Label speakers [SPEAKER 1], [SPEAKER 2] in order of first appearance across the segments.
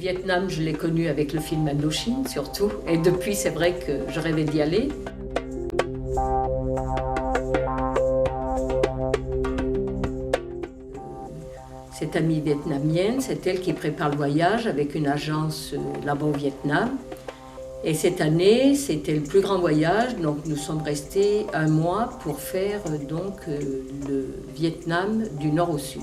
[SPEAKER 1] Vietnam, je l'ai connu avec le film Indochine surtout. Et depuis, c'est vrai que je rêvais d'y aller. Cette amie vietnamienne, c'est elle qui prépare le voyage avec une agence là-bas au Vietnam. Et cette année, c'était le plus grand voyage, donc nous sommes restés 1 mois pour faire donc le Vietnam du nord au sud.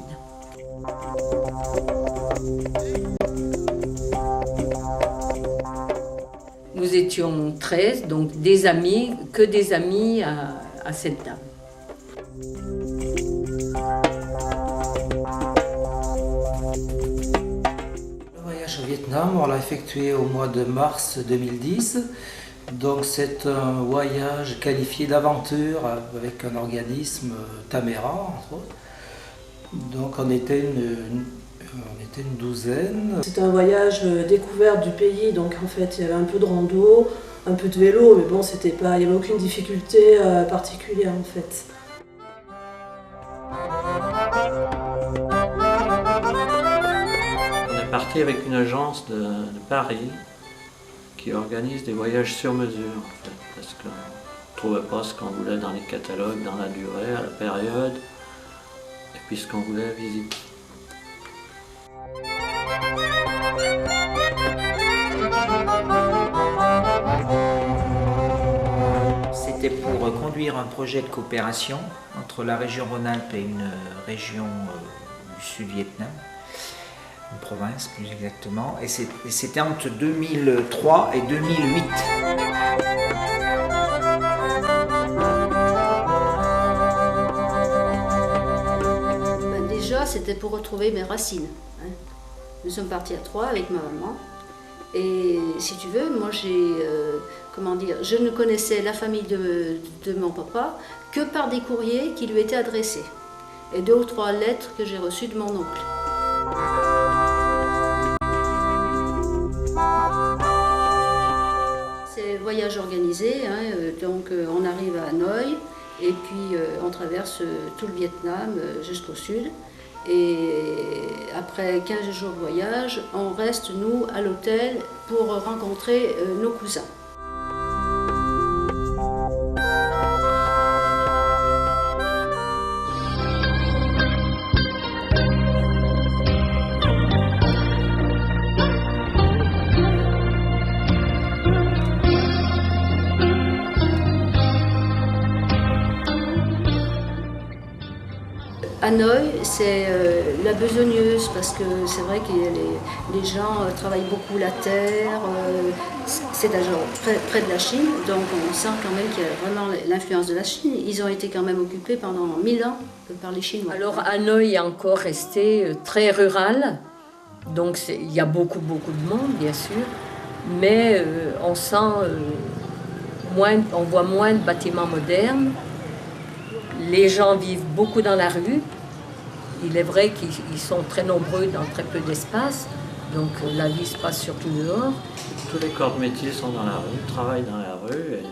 [SPEAKER 1] Nous étions 13, donc des amis, que des amis à cette dame.
[SPEAKER 2] Au Vietnam, on l'a effectué au mois de mars 2010. Donc c'est un voyage qualifié d'aventure avec un organisme Tamera, entre autres. Donc on était une douzaine.
[SPEAKER 3] C'était un voyage découverte du pays, donc en fait il y avait un peu de rando, un peu de vélo, mais bon il n'y avait aucune difficulté particulière en fait.
[SPEAKER 4] Parti avec une agence de Paris qui organise des voyages sur mesure en fait, parce qu'on ne trouvait pas ce qu'on voulait dans les catalogues, dans la durée, à la période, et puis ce qu'on voulait visiter.
[SPEAKER 5] C'était pour conduire un projet de coopération entre la région Rhône-Alpes et une région du Sud-Vietnam. Une province plus exactement, et c'était entre 2003 et 2008.
[SPEAKER 6] Déjà, c'était pour retrouver mes racines. Nous sommes partis à 3 avec ma maman, et si tu veux, moi je ne connaissais la famille de mon papa que par des courriers qui lui étaient adressés, et 2 ou 3 lettres que j'ai reçues de mon oncle. Voyage organisé, donc on arrive à Hanoï et puis on traverse tout le Vietnam jusqu'au sud, et après 15 jours de voyage, on reste nous à l'hôtel pour rencontrer nos cousins. Hanoï, c'est la besogneuse, parce que c'est vrai que les gens travaillent beaucoup la terre, c'est d'ailleurs près de la Chine, donc on sent quand même qu'il y a vraiment l'influence de la Chine. Ils ont été quand même occupés pendant 1000 ans par les Chinois.
[SPEAKER 1] Alors Hanoï est encore resté très rural, donc il y a beaucoup de monde bien sûr, mais on sent on voit moins de bâtiments modernes. Les gens vivent beaucoup dans la rue. Il est vrai qu'ils sont très nombreux dans très peu d'espace, donc la vie se passe surtout dehors.
[SPEAKER 4] Tous les corps de métier sont dans la rue, travaillent dans la rue, et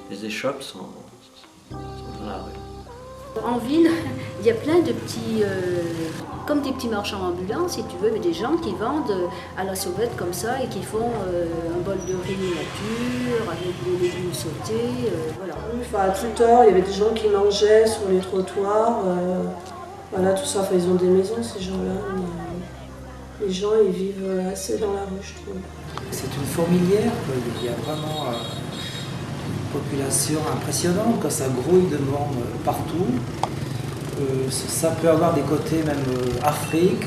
[SPEAKER 4] les échoppes sont dans la rue.
[SPEAKER 6] En ville, il y a plein de petits, comme des petits marchands ambulants, si tu veux, mais des gens qui vendent à la sauvette comme ça et qui font un bol de riz nature avec des légumes sautés, voilà.
[SPEAKER 3] Enfin, tout le temps, il y avait des gens qui mangeaient sur les trottoirs, voilà, tout ça. Enfin, ils ont des maisons, ces gens-là, mais les gens, ils vivent assez dans la rue, je trouve.
[SPEAKER 2] C'est une fourmilière, il y a vraiment une population impressionnante, ça grouille de monde partout. Ça peut avoir des côtés même Afrique,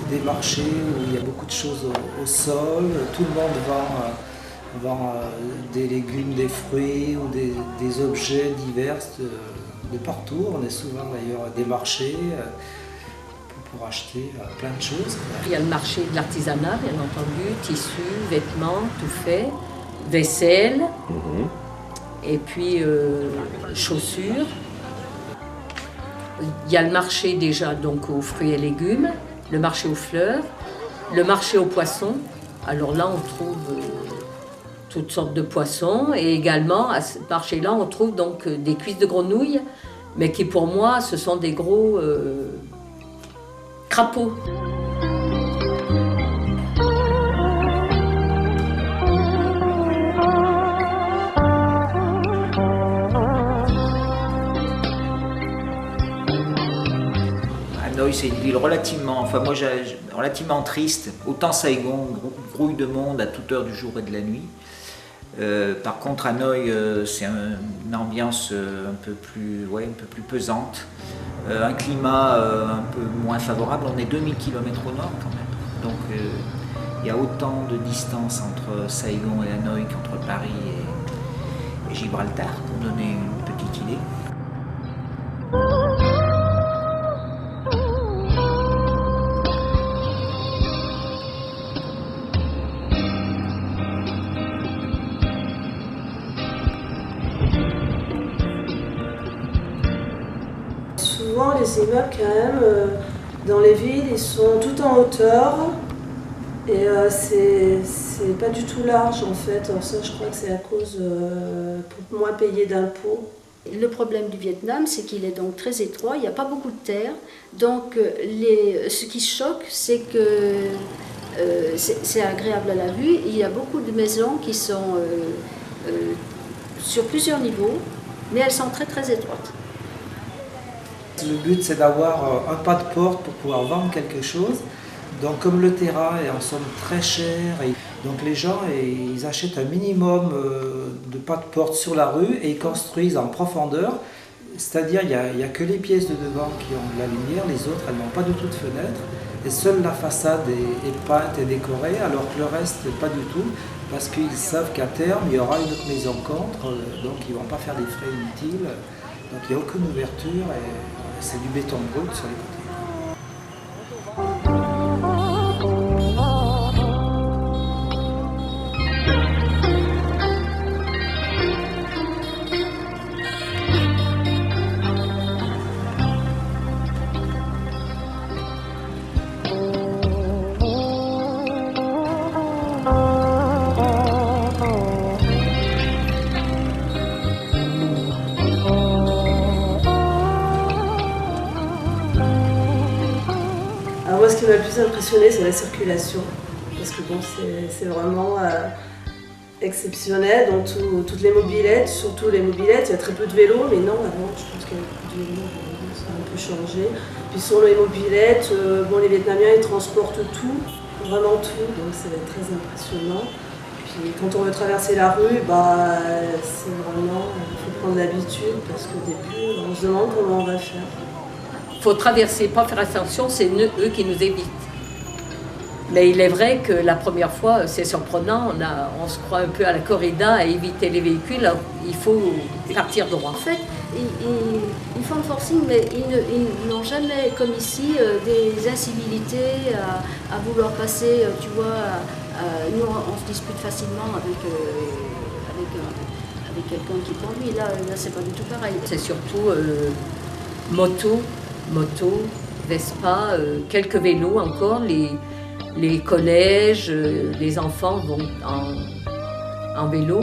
[SPEAKER 2] des marchés où il y a beaucoup de choses au sol, tout le monde vend des légumes, des fruits ou des objets divers de partout. On est souvent d'ailleurs des marchés pour acheter plein de choses.
[SPEAKER 1] Il y a le marché de l'artisanat, bien entendu, tissus, vêtements, tout fait, vaisselle, et puis chaussures. Il y a le marché déjà donc aux fruits et légumes, le marché aux fleurs, le marché aux poissons. Alors là, on trouve toutes sortes de poissons, et également à ce marché-là, on trouve donc des cuisses de grenouilles, mais qui pour moi, ce sont des gros crapauds.
[SPEAKER 5] Hanoï, c'est une ville relativement, relativement triste. Autant Saigon, grouille de monde à toute heure du jour et de la nuit. Par contre, Hanoï, c'est une ambiance un peu plus pesante. Un climat un peu moins favorable. On est 2000 km au nord quand même. Donc il y a autant de distance entre Saigon et Hanoï qu'entre Paris et Gibraltar, pour donner une petite idée.
[SPEAKER 3] Souvent, les immeubles, quand même, dans les villes, ils sont tout en hauteur et c'est pas du tout large en fait. Alors ça, je crois que c'est à cause pour moins payer d'impôts.
[SPEAKER 6] Le problème du Vietnam, c'est qu'il est donc très étroit, il n'y a pas beaucoup de terre. Donc ce qui choque, c'est que c'est agréable à la vue. Il y a beaucoup de maisons qui sont sur plusieurs niveaux, mais elles sont très très étroites.
[SPEAKER 2] Le but, c'est d'avoir un pas de porte pour pouvoir vendre quelque chose. Donc comme le terrain est en somme très cher, donc les gens ils achètent un minimum de pas de porte sur la rue et ils construisent en profondeur. C'est-à-dire il n'y a que les pièces de devant qui ont de la lumière, les autres elles n'ont pas du tout de fenêtre. Et seule la façade est peinte et décorée, alors que le reste pas du tout, parce qu'ils savent qu'à terme il y aura une autre maison contre, donc ils ne vont pas faire des frais inutiles. Donc il n'y a aucune ouverture et c'est du béton brut sur les côtés.
[SPEAKER 3] Moi, ce qui m'a le plus impressionné, c'est la circulation. Parce que bon, c'est vraiment exceptionnel. Dans toutes les mobylettes, surtout les mobylettes, il y a très peu de vélos, mais non, avant, je pense qu'il y a beaucoup de vélos, ça a un peu changé. Puis sur les mobylettes, bon, les Vietnamiens, ils transportent tout, vraiment tout, donc c'est très impressionnant. Puis quand on veut traverser la rue, c'est vraiment, il faut prendre l'habitude, parce qu'au début, on se demande comment on va faire.
[SPEAKER 1] Il faut traverser, pas faire attention, c'est eux qui nous évitent. Mais il est vrai que la première fois, c'est surprenant, on se croit un peu à la corrida à éviter les véhicules, alors il faut partir droit.
[SPEAKER 6] En fait, ils font le forcing, mais ils n'ont jamais, comme ici, des incivilités à vouloir passer, tu vois, nous on se dispute facilement avec quelqu'un qui conduit, là c'est pas du tout pareil.
[SPEAKER 1] C'est surtout moto, Vespa, quelques vélos encore, les collèges, les enfants vont en vélo.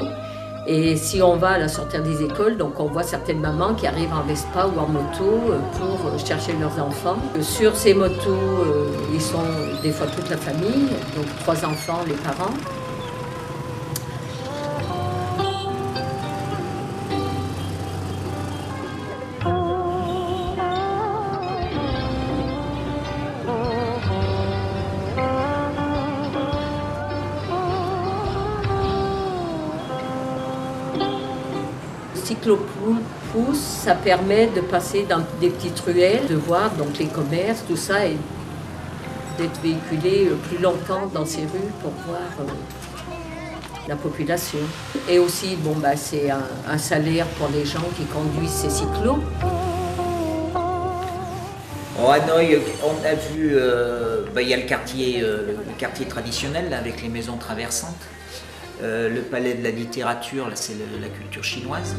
[SPEAKER 1] Et si on va à la sortie des écoles, donc on voit certaines mamans qui arrivent en Vespa ou en moto pour chercher leurs enfants. Sur ces motos, ils sont des fois toute la famille, donc 3 enfants, les parents. Cyclopousse, ça permet de passer dans des petites ruelles, de voir donc les commerces, tout ça, et d'être véhiculé plus longtemps dans ces rues pour voir la population. Et aussi, c'est un salaire pour les gens qui conduisent ces cyclos.
[SPEAKER 5] À Hanoï, on a vu, il y a le quartier traditionnel là, avec les maisons traversantes. Le palais de la littérature, là c'est la culture chinoise.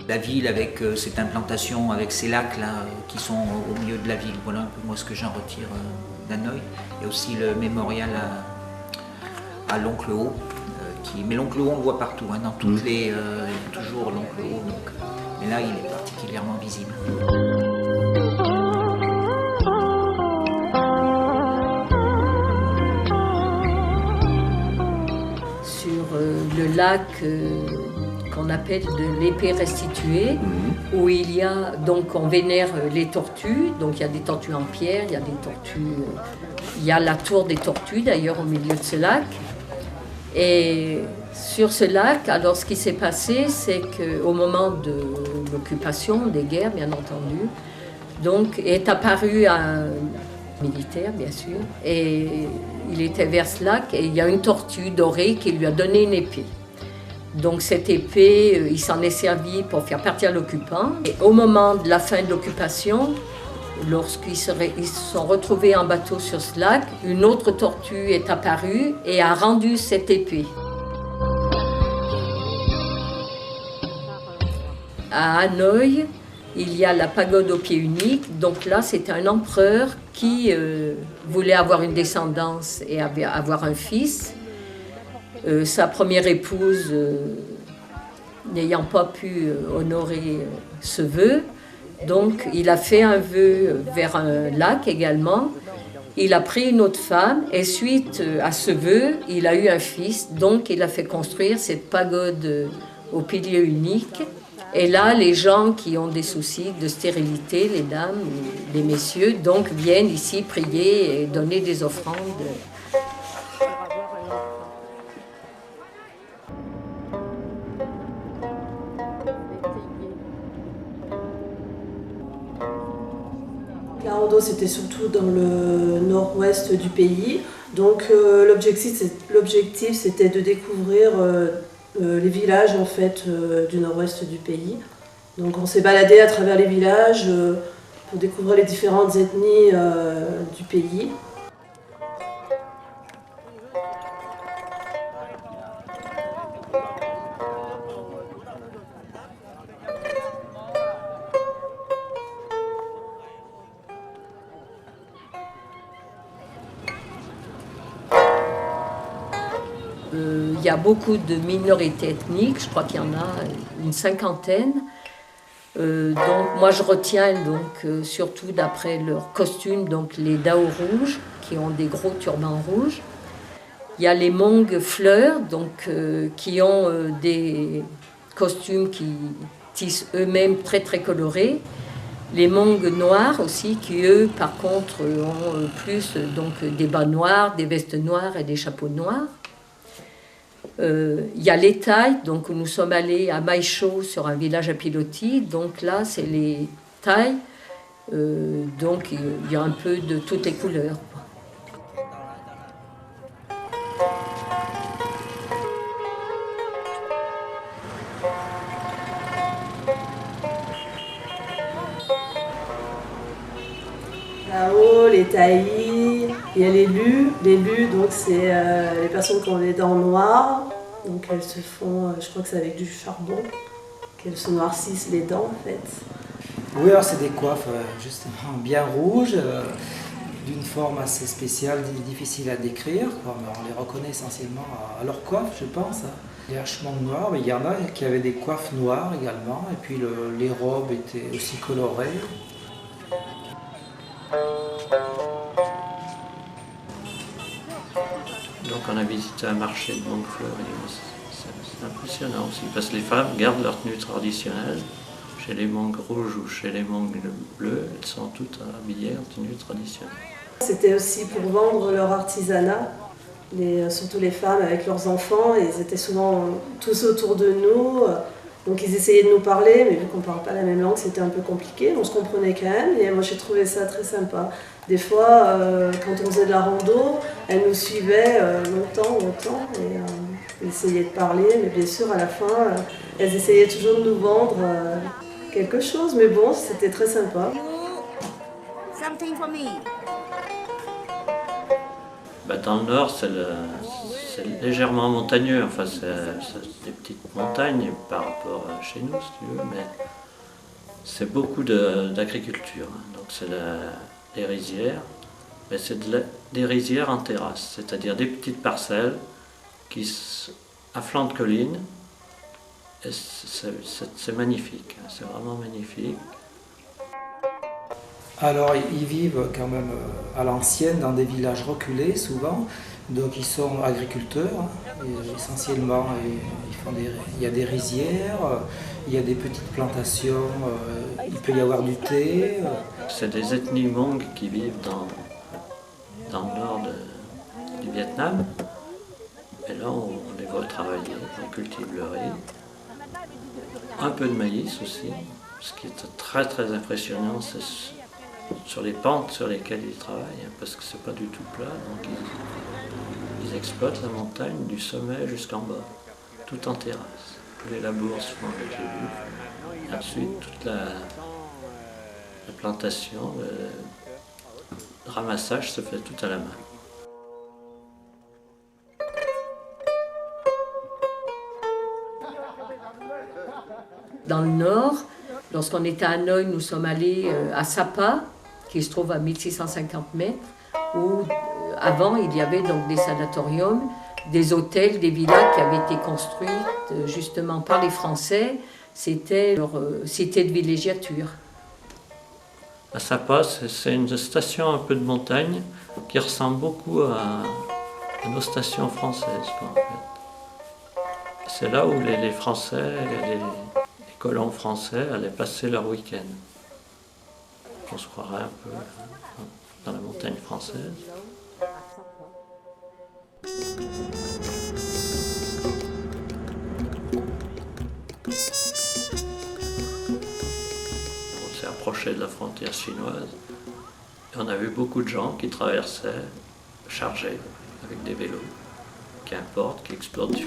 [SPEAKER 5] La ville avec cette implantation, avec ces lacs là qui sont au milieu de la ville. Voilà un peu moi ce que j'en retire d'Hanoï. Il y a aussi le mémorial à l'oncle haut. Mais l'oncle haut, on le voit partout, hein, dans toutes les... toujours l'oncle haut, donc, mais là, il est particulièrement visible.
[SPEAKER 1] Sur le lac qu'on appelle de l'épée restituée, où il y a, donc on vénère les tortues, donc il y a des tortues en pierre, il y a des tortues, il y a la tour des tortues d'ailleurs au milieu de ce lac. Et sur ce lac, alors ce qui s'est passé, c'est qu'au moment de l'occupation, des guerres bien entendu, donc est apparu un militaire bien sûr, et il était vers ce lac et il y a une tortue dorée qui lui a donné une épée. Donc cette épée, il s'en est servi pour faire partir l'occupant. Et au moment de la fin de l'occupation, lorsqu'ils se sont retrouvés en bateau sur ce lac, une autre tortue est apparue et a rendu cette épée. À Hanoï, il y a la pagode au pied unique. Donc là, c'était un empereur qui voulait avoir une descendance et avoir un fils. Sa première épouse, n'ayant pas pu honorer ce vœu, donc il a fait un vœu vers un lac également. Il a pris une autre femme et suite à ce vœu, il a eu un fils. Donc il a fait construire cette pagode au pilier unique. Et là, les gens qui ont des soucis de stérilité, les dames, les messieurs, donc viennent ici prier et donner des offrandes.
[SPEAKER 3] La rando, c'était surtout dans le nord-ouest du pays. Donc l'objectif, c'était de découvrir les villages en fait, du nord-ouest du pays. Donc on s'est baladé à travers les villages pour découvrir les différentes ethnies du pays.
[SPEAKER 1] Il y a beaucoup de minorités ethniques, je crois qu'il y en a une cinquantaine. Donc moi je retiens surtout d'après leurs costumes, donc les Dao rouges qui ont des gros turbans rouges. Il y a les Hmong fleurs donc, qui ont des costumes qui tissent eux-mêmes très très colorés. Les Hmong noirs aussi qui eux par contre ont plus donc, des bas noirs, des vestes noires et des chapeaux noirs. Il y a les Thaïs, donc nous sommes allés à Mai Chau sur un village à Piloti, donc là c'est les Thaïs, donc il y a un peu de toutes les couleurs.
[SPEAKER 3] Là-haut, les Thaïs, il y a les lus. Les lus, donc c'est les personnes qui ont les dents noires. Donc elles se font, je crois que c'est avec du charbon, qu'elles se noircissent les dents en fait.
[SPEAKER 2] Oui, alors c'est des coiffes justement bien rouges, d'une forme assez spéciale, difficile à décrire. On les reconnaît essentiellement à leur coiffe, je pense. Les Hmong noirs, mais il y en a qui avaient des coiffes noires également, et puis les robes étaient aussi colorées.
[SPEAKER 4] Donc on a visité un marché de Hmong fleuries, c'est impressionnant aussi, parce que les femmes gardent leur tenue traditionnelle. Chez les Hmong rouges ou chez les Hmong bleus, elles sont toutes habillées en tenue traditionnelle.
[SPEAKER 3] C'était aussi pour vendre leur artisanat, surtout les femmes avec leurs enfants. Ils étaient souvent tous autour de nous, donc ils essayaient de nous parler, mais vu qu'on ne parle pas la même langue, c'était un peu compliqué. On se comprenait quand même, et moi j'ai trouvé ça très sympa. Des fois, quand on faisait de la rando, elles nous suivaient longtemps, et essayaient de parler, mais bien sûr à la fin, elles essayaient toujours de nous vendre quelque chose, mais bon, c'était très sympa.
[SPEAKER 4] Dans le nord, c'est légèrement montagneux, enfin c'est des petites montagnes par rapport à chez nous, si tu veux, mais c'est beaucoup d'agriculture. Donc c'est des rizières, mais c'est des rizières en terrasse, c'est-à-dire des petites parcelles à flanc de colline. Et c'est magnifique, hein, c'est vraiment magnifique.
[SPEAKER 2] Alors ils vivent quand même à l'ancienne dans des villages reculés souvent, donc ils sont agriculteurs et essentiellement. Il y a des rizières, il y a des petites plantations, il peut y avoir du thé.
[SPEAKER 4] C'est des ethnies Hmong qui vivent dans le nord du Vietnam. Et là on les voit travailler, on cultive le riz. Un peu de maïs aussi. Ce qui est très très impressionnant, c'est sur les pentes sur lesquelles ils travaillent, parce que c'est pas du tout plat, donc ils exploitent la montagne du sommet jusqu'en bas, tout en terrasse. Les labours se font avec les buffles, et ensuite toute la plantation, le ramassage se fait tout à la main.
[SPEAKER 1] Dans le nord, lorsqu'on était à Hanoï, nous sommes allés à Sapa, qui se trouve à 1650 mètres, où avant il y avait donc des sanatoriums, des hôtels, des villas qui avaient été construites justement par les Français. C'était leur cité de villégiature.
[SPEAKER 4] À Sapa, c'est une station un peu de montagne qui ressemble beaucoup à nos stations françaises, quoi, en fait. C'est là où les Français, les colons français allaient passer leur week-end. On se croirait un peu dans la montagne française. On s'est approché de la frontière chinoise et on a vu beaucoup de gens qui traversaient chargés avec des vélos, qui importent, qui exportent du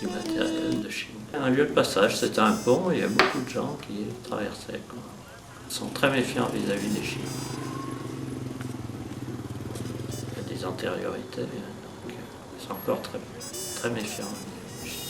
[SPEAKER 4] matériel de Chine. Un lieu de passage, c'était un pont et il y a beaucoup de gens qui traversaient, quoi. Ils sont très méfiants vis-à-vis des Chinois. Il y a des antériorités, donc ils sont encore très, très méfiants vis-à-vis des Chinois.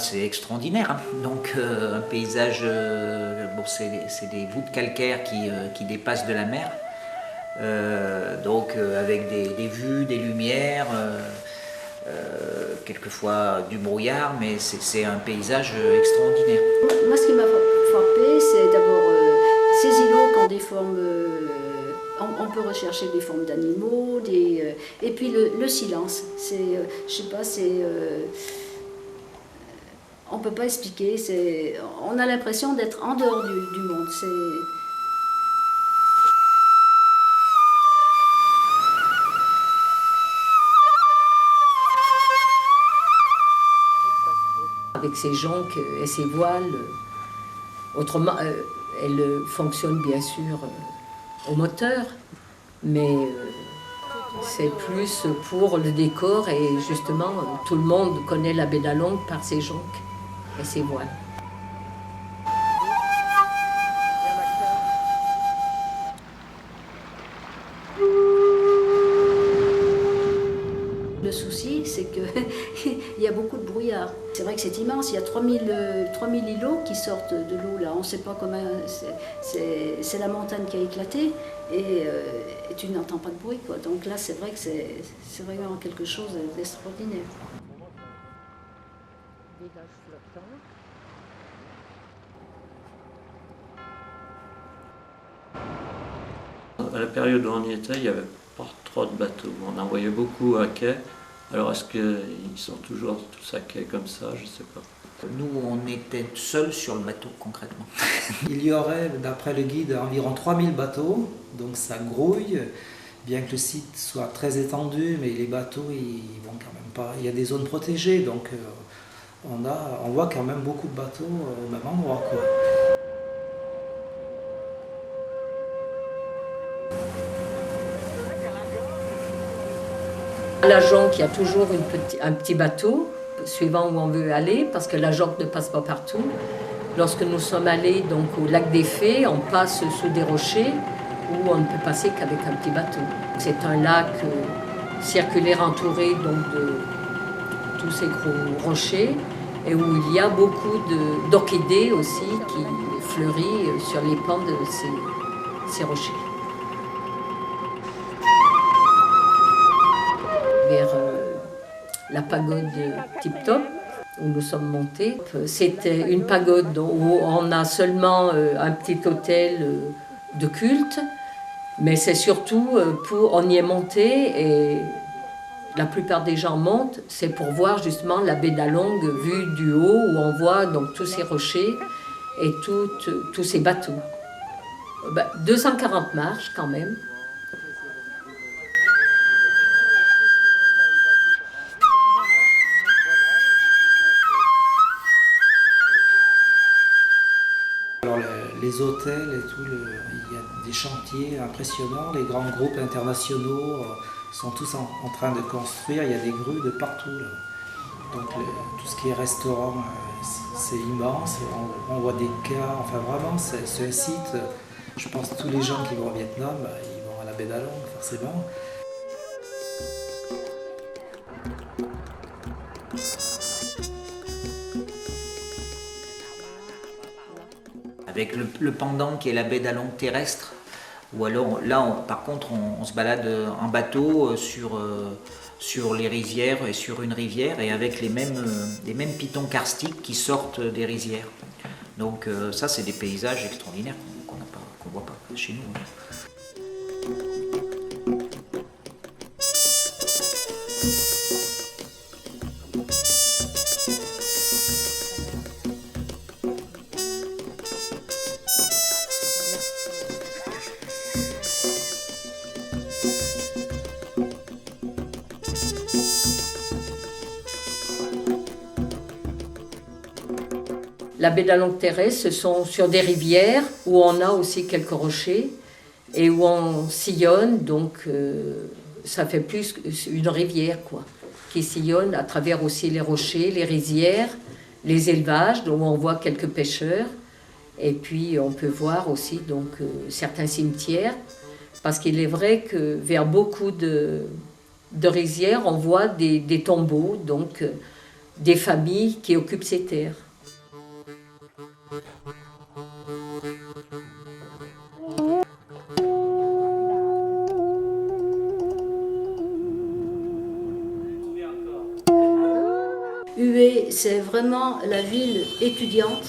[SPEAKER 5] C'est extraordinaire, hein. Donc un paysage, bon, c'est des voûtes calcaires qui dépassent de la mer, donc avec des vues, des lumières, quelquefois du brouillard, mais c'est un paysage extraordinaire.
[SPEAKER 6] Moi, ce qui m'a frappé, c'est d'abord ces îlots qui ont des formes. On peut rechercher des formes d'animaux, et puis le silence. Je sais pas, on ne peut pas expliquer, on a l'impression d'être en dehors du monde.
[SPEAKER 1] Avec ses jonques et ses voiles, autrement, elle fonctionne bien sûr au moteur, mais c'est plus pour le décor et justement tout le monde connaît la baie d'Along par ses jonques et ses voiles.
[SPEAKER 6] Le souci, c'est qu'il y a beaucoup de brouillard. C'est vrai que c'est immense, il y a 3000 îlots qui sortent de l'eau là. On ne sait pas comment. C'est la montagne qui a éclaté et tu n'entends pas de bruit, quoi. Donc là, c'est vrai que c'est vraiment quelque chose d'extraordinaire.
[SPEAKER 4] À la période où on y était, il n'y avait pas trop de bateaux. On en voyait beaucoup à quai. Alors est-ce qu'ils sont toujours tous à quai comme ça? Je ne sais pas.
[SPEAKER 5] Nous, on était seuls sur le bateau, concrètement.
[SPEAKER 2] Il y aurait, d'après le guide, environ 3000 bateaux, donc ça grouille, bien que le site soit très étendu, mais les bateaux, ils vont quand même pas. Il y a des zones protégées, donc on voit quand même beaucoup de bateaux au même endroit, quoi.
[SPEAKER 1] À la jonque, il y a toujours un petit bateau, suivant où on veut aller, parce que la jonque ne passe pas partout. Lorsque nous sommes allés donc, au lac des Fées, on passe sous des rochers où on ne peut passer qu'avec un petit bateau. C'est un lac circulaire entouré donc, de tous ces gros rochers et où il y a beaucoup d'orchidées aussi qui fleurissent sur les pans de ces rochers. Vers la pagode Tip Top, où nous sommes montés. C'était une pagode où on a seulement un petit hôtel de culte, mais c'est surtout on y est monté et la plupart des gens montent, c'est pour voir justement la baie d'Along vue du haut, où on voit donc tous ces rochers et tous ces bateaux. 240 marches quand même.
[SPEAKER 2] Alors les hôtels et tout, il y a des chantiers impressionnants, les grands groupes internationaux sont tous en train de construire, il y a des grues de partout. Là. Donc tout ce qui est restaurant, c'est immense, on voit des cas, enfin vraiment c'est un site, je pense que tous les gens qui vont au Vietnam, ils vont à la baie d'Along forcément.
[SPEAKER 5] Avec le pendant qui est la baie d'Along terrestre, ou alors là par contre on se balade en bateau sur les rizières et sur une rivière et avec les mêmes pitons karstiques qui sortent des rizières. Donc ça c'est des paysages extraordinaires qu'on ne voit pas chez nous.
[SPEAKER 1] La baie d'Along terrestre, ce sont sur des rivières où on a aussi quelques rochers et où on sillonne, donc ça fait plus une rivière quoi, qui sillonne à travers aussi les rochers, les rizières, les élevages, où on voit quelques pêcheurs. Et puis on peut voir aussi donc, certains cimetières, parce qu'il est vrai que vers beaucoup de rizières, on voit des tombeaux, donc des familles qui occupent ces terres.
[SPEAKER 6] Hue, c'est vraiment la ville étudiante,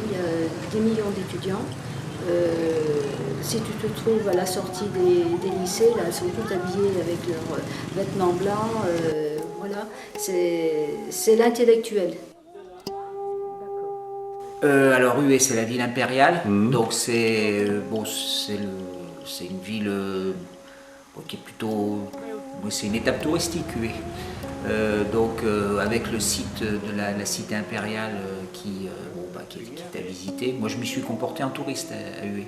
[SPEAKER 6] il y a des millions d'étudiants. Si tu te trouves à la sortie des lycées, là, elles sont toutes habillées avec leurs vêtements blancs, voilà, c'est l'intellectuel.
[SPEAKER 5] Alors Hue, c'est la ville impériale, donc c'est une ville qui est plutôt, c'est une étape touristique Hue. Donc avec le site de la cité impériale qui est à visiter. Moi je m'y suis comporté en touriste à Hue.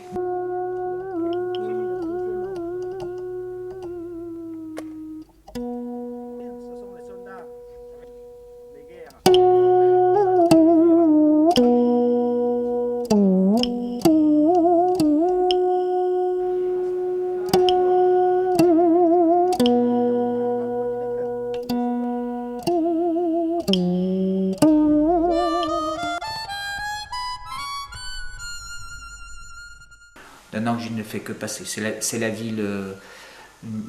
[SPEAKER 5] Maintenant que je ne fais que passer, c'est la ville,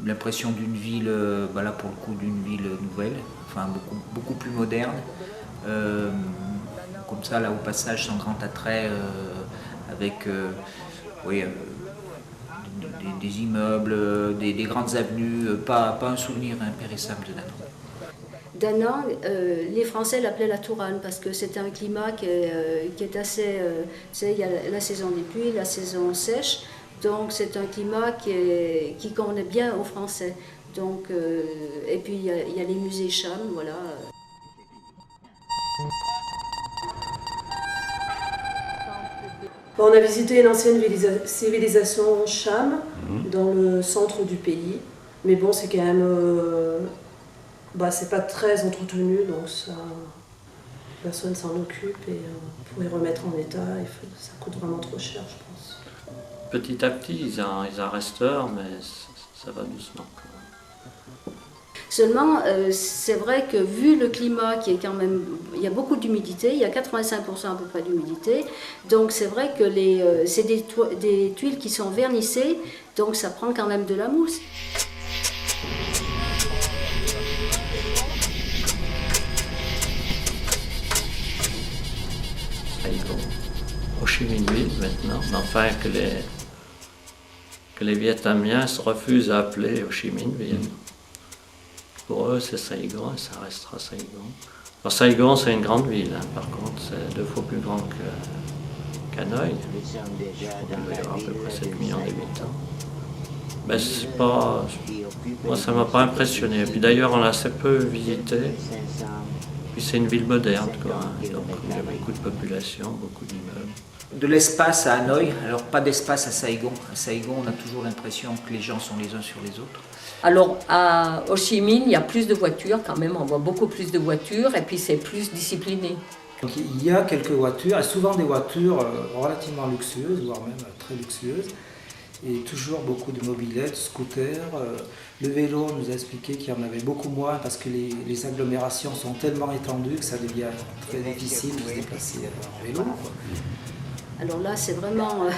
[SPEAKER 5] l'impression d'une ville, là pour le coup d'une ville nouvelle, enfin beaucoup plus moderne, comme ça là au passage sans grand attrait, avec des immeubles, des grandes avenues, pas un souvenir impérissable de Danang.
[SPEAKER 6] Da Nang, les Français l'appelaient la Touraine parce que c'est un climat qui est assez... il y a la saison des pluies, la saison sèche, donc c'est un climat qui convenait bien aux Français. Donc, et puis il y a les musées Cham, voilà.
[SPEAKER 3] On a visité une ancienne civilisation Cham dans le centre du pays, mais bon c'est quand même... c'est pas très entretenu, donc ça, personne s'en occupe et pour y remettre en état, ça coûte vraiment trop cher, je pense.
[SPEAKER 4] Petit à petit, ils en restaurent, mais ça va doucement.
[SPEAKER 6] Seulement, c'est vrai que vu le climat qui est quand même... Il y a beaucoup d'humidité, il y a 85% à peu près d'humidité, donc c'est vrai que c'est des tuiles qui sont vernissées, donc ça prend quand même de la mousse.
[SPEAKER 4] Ho Chi Minh Ville maintenant, enfin que les Vietnamiens se refusent à appeler Ho Chi Minh Ville. Pour eux, c'est Saigon et ça restera Saigon. Alors, Saigon, c'est une grande ville, hein. Par contre, c'est 2 fois plus grand qu'Hanoï. Je crois qu'il doit y avoir à peu près 7 millions d'habitants. Mais c'est pas... Moi, ça ne m'a pas impressionné. Et puis d'ailleurs, on l'a assez peu visité. Puis c'est une ville moderne, quoi, hein. Donc il y a beaucoup de population, beaucoup d'immeubles.
[SPEAKER 5] De l'espace à Hanoï, alors pas d'espace à Saigon. À Saigon, on a toujours l'impression que les gens sont les uns sur les autres.
[SPEAKER 1] Alors, à Ho Chi Minh, il y a plus de voitures quand même, on voit beaucoup plus de voitures et puis c'est plus discipliné.
[SPEAKER 2] Donc, il y a quelques voitures, et souvent des voitures relativement luxueuses, voire même très luxueuses, et toujours beaucoup de mobylettes, scooters. Le vélo, on nous a expliqué qu'il y en avait beaucoup moins parce que les agglomérations sont tellement étendues que ça devient très difficile de se déplacer en vélo, quoi.
[SPEAKER 6] Alors là, c'est vraiment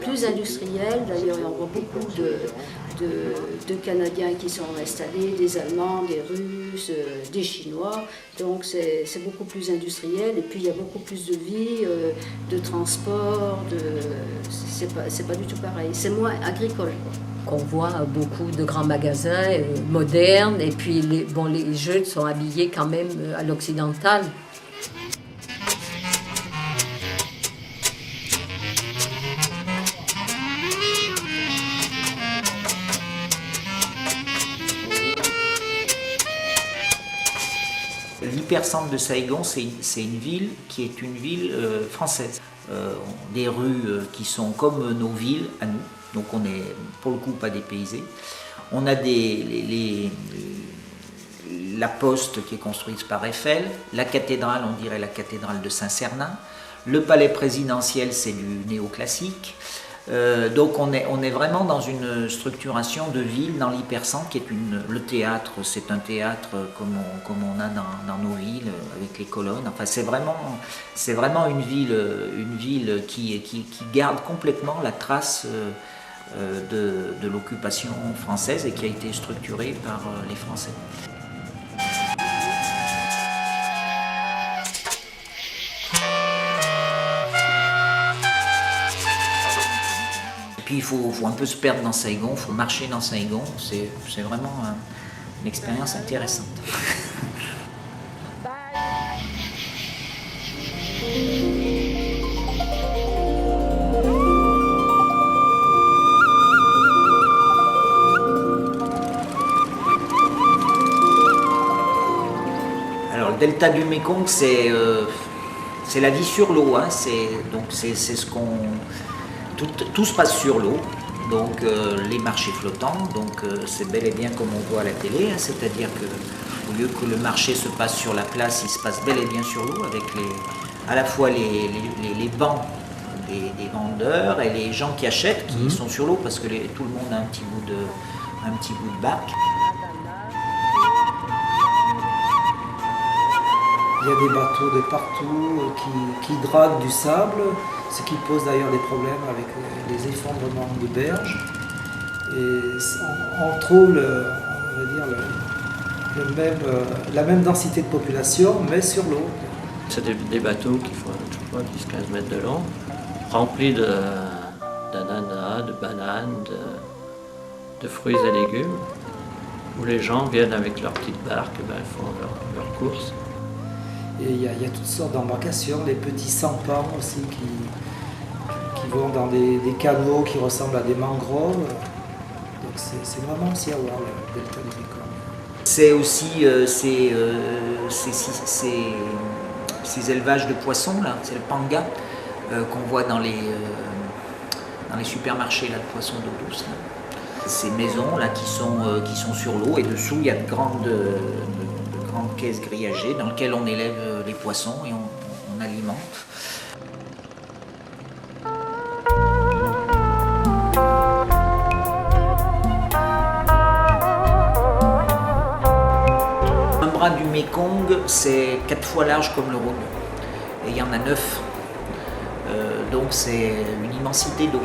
[SPEAKER 6] plus industriel. D'ailleurs, on voit beaucoup de Canadiens qui sont installés, des Allemands, des Russes, des Chinois. Donc c'est beaucoup plus industriel. Et puis il y a beaucoup plus de vie, de transport. C'est pas du tout pareil. C'est moins agricole, quoi.
[SPEAKER 1] On voit beaucoup de grands magasins modernes et puis les jeunes sont habillés quand même à l'occidental.
[SPEAKER 5] L'hypercentre de Saigon, c'est une ville qui est une ville française. Des rues qui sont comme nos villes à nous, donc on n'est pour le coup pas dépaysés. On a la poste qui est construite par Eiffel, la cathédrale, on dirait la cathédrale de Saint-Cernin, le palais présidentiel, c'est du néoclassique. Donc on est vraiment dans une structuration de ville dans l'hypercentre qui est le théâtre, c'est un théâtre comme on a dans nos villes avec les colonnes. Enfin c'est vraiment une ville qui garde complètement la trace de l'occupation française et qui a été structurée par les Français. Puis il faut un peu se perdre dans Saigon, il faut marcher dans Saigon, c'est vraiment une expérience intéressante. Alors le delta du Mékong, c'est la vie sur l'eau, hein. C'est ce qu'on... Tout se passe sur l'eau, donc les marchés flottants, donc c'est bel et bien comme on voit à la télé, hein, c'est-à-dire qu'au lieu que le marché se passe sur la place, il se passe bel et bien sur l'eau, avec à la fois les bancs des vendeurs et les gens qui achètent, qui sont sur l'eau, parce que tout le monde a un petit bout de barque.
[SPEAKER 2] Il y a des bateaux de partout qui draguent du sable, ce qui pose d'ailleurs des problèmes avec les effondrements de berges. Et on trouve la même densité de population, mais sur l'eau.
[SPEAKER 4] C'est des bateaux qui font 10-15 mètres de long, remplis d'ananas, de bananes, de fruits et légumes, où les gens viennent avec leur petite barque et font leurs courses.
[SPEAKER 2] Et il y a toutes sortes d'embarcations, des petits sampans aussi qui vont dans des canaux qui ressemblent à des mangroves. Donc c'est vraiment aussi à voir le delta du Mékong.
[SPEAKER 5] C'est aussi ces élevages de poissons, là, c'est le panga qu'on voit dans les supermarchés là, de poissons d'eau douce. Là. ces maisons là qui sont sur l'eau, et dessous il y a de grandes caisses grillagées dans lesquelles on élève les poissons et on alimente. Un bras du Mékong, c'est 4 fois large comme le Rhône, et il y en a 9, donc c'est une immensité d'eau.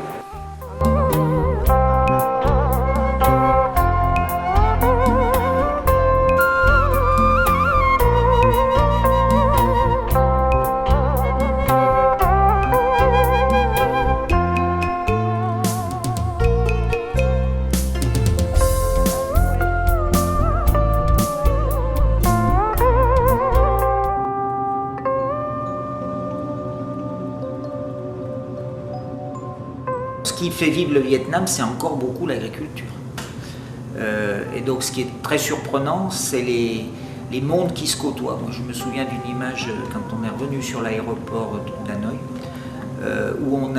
[SPEAKER 5] Ce qui fait vivre le Vietnam, c'est encore beaucoup l'agriculture. Et donc ce qui est très surprenant, c'est les mondes qui se côtoient. Moi je me souviens d'une image quand on est revenu sur l'aéroport d'Hanoï, où on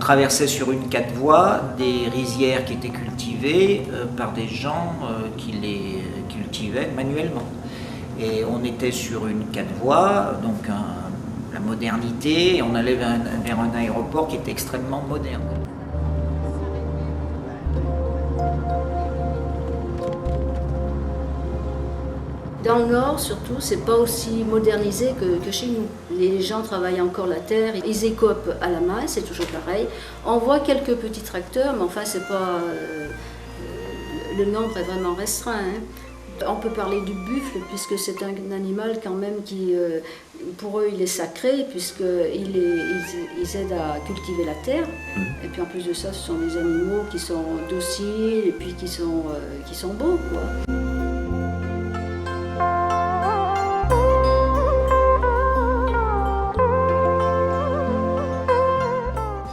[SPEAKER 5] traversait sur une 4 voies des rizières qui étaient cultivées par des gens qui les cultivaient manuellement. Et on était sur une 4 voies, donc la modernité, et on allait vers un aéroport qui était extrêmement moderne.
[SPEAKER 6] Dans le Nord, surtout, c'est pas aussi modernisé que chez nous. Les gens travaillent encore la terre, ils écopent à la main, c'est toujours pareil. On voit quelques petits tracteurs, mais enfin, c'est pas. Le nombre est vraiment restreint. Hein. On peut parler du buffle, puisque c'est un animal quand même qui, pour eux, il est sacré, puisqu'ils aident à cultiver la terre. Et puis en plus de ça, ce sont des animaux qui sont dociles et puis qui sont beaux, quoi.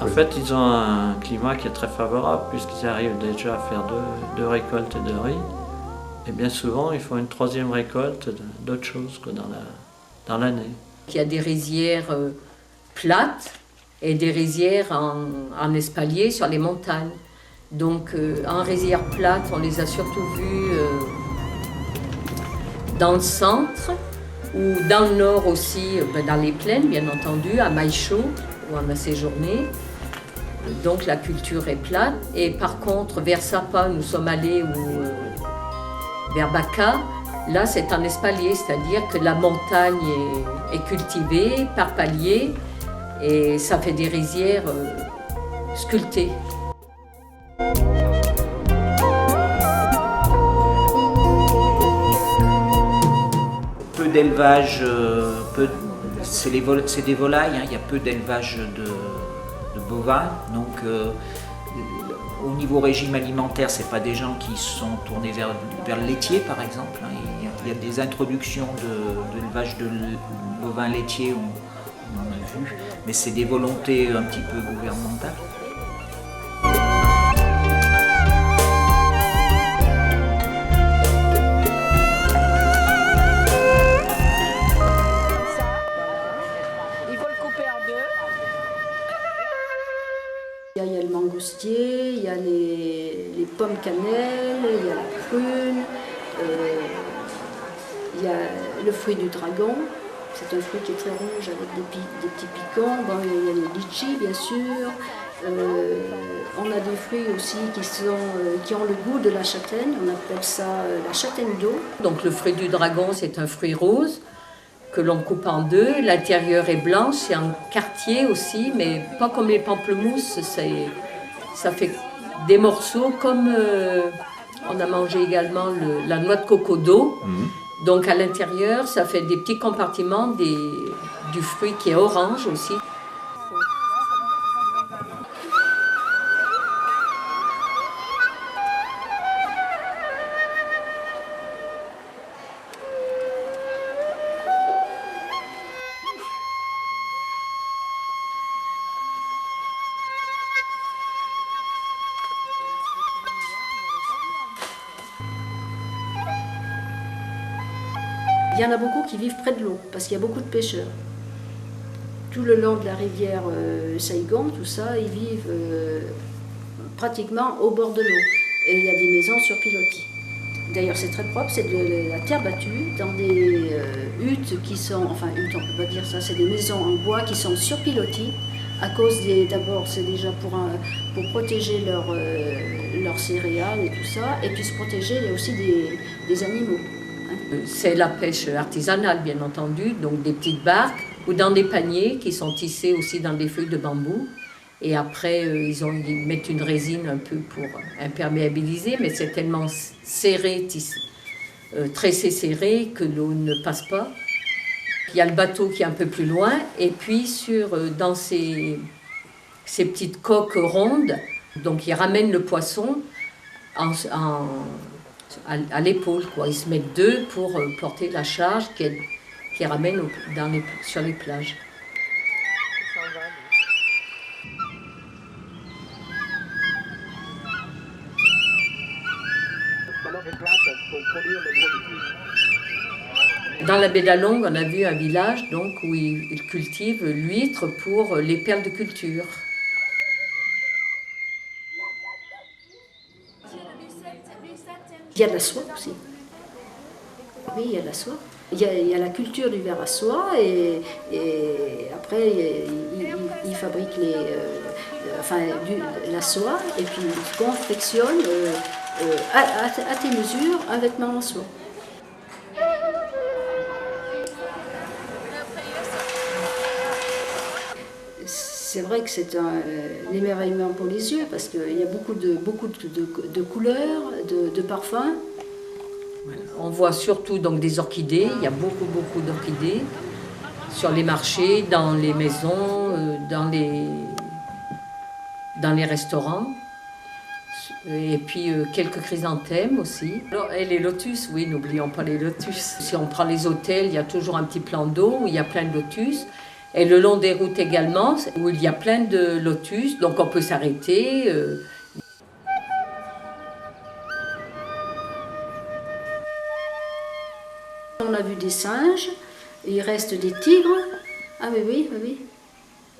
[SPEAKER 4] En fait, ils ont un climat qui est très favorable puisqu'ils arrivent déjà à faire deux récoltes de riz. Et bien souvent, ils font une 3e récolte d'autres choses que dans l'année.
[SPEAKER 1] Il y a des rizières plates et des rizières en espalier sur les montagnes. Donc en rizière plate, on les a surtout vues dans le centre ou dans le nord aussi, dans les plaines bien entendu, à Maïcho où on a séjourné. Donc la culture est plate. Et par contre, vers Sapa, nous sommes allés vers Baka. Là, c'est en espalier, c'est-à-dire que la montagne est cultivée par paliers et ça fait des rizières sculptées.
[SPEAKER 5] Peu d'élevage, c'est des volailles, hein, il y a peu d'élevage de bovins, donc au niveau régime alimentaire, c'est pas des gens qui sont tournés vers le laitier par exemple, hein. Il y a des introductions d'élevage de bovins laitiers, on en a vu, mais c'est des volontés un petit peu gouvernementales.
[SPEAKER 6] Il y a le mangoustier, il y a les pommes cannelle, il y a la prune, il y a le fruit du dragon. C'est un fruit qui est très rouge avec des petits piquants. Bon, il y a les litchis, bien sûr. On a des fruits aussi qui ont le goût de la châtaigne. On appelle ça la châtaigne d'eau.
[SPEAKER 1] Donc le fruit du dragon, c'est un fruit rose que l'on coupe en deux. L'intérieur est blanc, c'est un quartier aussi, mais pas comme les pamplemousses. Ça fait des morceaux comme on a mangé également la noix de coco d'eau. Donc à l'intérieur, ça fait des petits compartiments du fruit qui est orange aussi.
[SPEAKER 6] Il y en a beaucoup qui vivent près de l'eau, parce qu'il y a beaucoup de pêcheurs. Tout le long de la rivière Saigon, tout ça, ils vivent pratiquement au bord de l'eau. et il y a des maisons sur pilotis. D'ailleurs, c'est très propre, c'est de la terre battue dans des huttes qui sont, enfin huttes, on ne peut pas dire ça, c'est des maisons en bois qui sont sur pilotis. À cause d'abord, c'est déjà pour protéger leurs céréales et tout ça, et puis se protéger, il y a aussi des animaux. Hein.
[SPEAKER 1] C'est la pêche artisanale, bien entendu, donc des petites barques ou dans des paniers qui sont tissés aussi dans des feuilles de bambou. Et après, ils mettent une résine un peu pour imperméabiliser, mais c'est tellement serré, tressé serré, que l'eau ne passe pas. Il y a le bateau qui est un peu plus loin, et puis dans ces petites coques rondes, donc ils ramènent le poisson à l'épaule, quoi. Ils se mettent deux pour porter la charge qu'ils ramènent sur les plages. Dans la baie d'Alongue, on a vu un village donc, où ils cultivent l'huître pour les perles de culture.
[SPEAKER 6] Il y a de la soie aussi. Oui, il y a de la soie. Il y a la culture du ver à soie et après ils fabriquent la soie et puis ils confectionnent à tes mesures un vêtement en soie. C'est vrai que c'est un émerveillement pour les yeux parce qu'il y a beaucoup de couleurs, de parfums.
[SPEAKER 1] On voit surtout donc des orchidées, il y a beaucoup d'orchidées sur les marchés, dans les maisons, dans les restaurants. Et puis quelques chrysanthèmes aussi. Et les lotus, oui, n'oublions pas les lotus. Si on prend les hôtels, il y a toujours un petit plan d'eau où il y a plein de lotus. Et le long des routes également, où il y a plein de lotus, donc on peut s'arrêter.
[SPEAKER 6] On a vu des singes, il reste des tigres. Ah oui,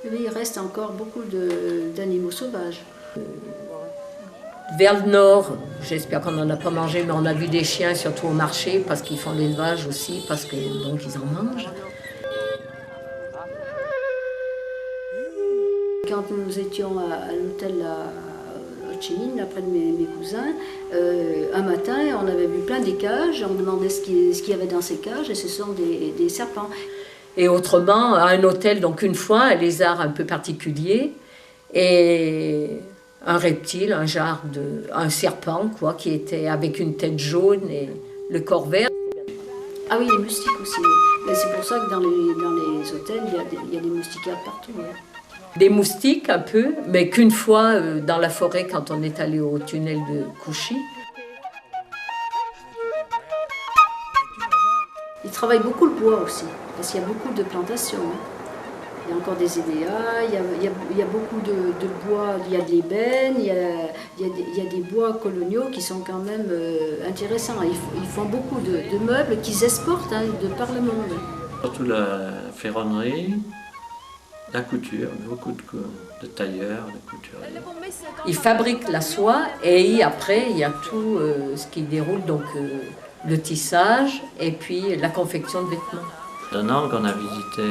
[SPEAKER 6] il reste encore beaucoup d'animaux sauvages.
[SPEAKER 1] Vers le nord, j'espère qu'on n'en a pas mangé, mais on a vu des chiens, surtout au marché, parce qu'ils font l'élevage aussi, parce que donc ils en mangent.
[SPEAKER 6] Quand nous étions à l'hôtel à Ho Chi Minh, près de mes cousins, un matin, on avait vu plein des cages, on demandait ce qu'il y avait dans ces cages, et ce sont des serpents.
[SPEAKER 1] Et autrement, à un hôtel, donc une fois, un lézard un peu particulier, et un reptile, un serpent, quoi, qui était avec une tête jaune et le corps vert.
[SPEAKER 6] Ah oui, les moustiques aussi. Mais c'est pour ça que dans les hôtels, il y a des moustiquaires partout. Ouais.
[SPEAKER 1] Des moustiques un peu, mais qu'une fois dans la forêt quand on est allé au tunnel de Couchy.
[SPEAKER 6] Ils travaillent beaucoup le bois aussi, parce qu'il y a beaucoup de plantations. Hein. Il y a encore des EDA, il y a beaucoup de bois, il y a de l'ébène, il y a des bois coloniaux qui sont quand même intéressants. Ils font beaucoup de meubles qu'ils exportent de par le monde.
[SPEAKER 4] Surtout la ferronnerie. La couture, beaucoup de tailleurs, de couturiers.
[SPEAKER 1] Ils fabriquent la soie et après il y a tout ce qui déroule, donc le tissage et puis la confection de vêtements.
[SPEAKER 4] Dans Nantes, on a visité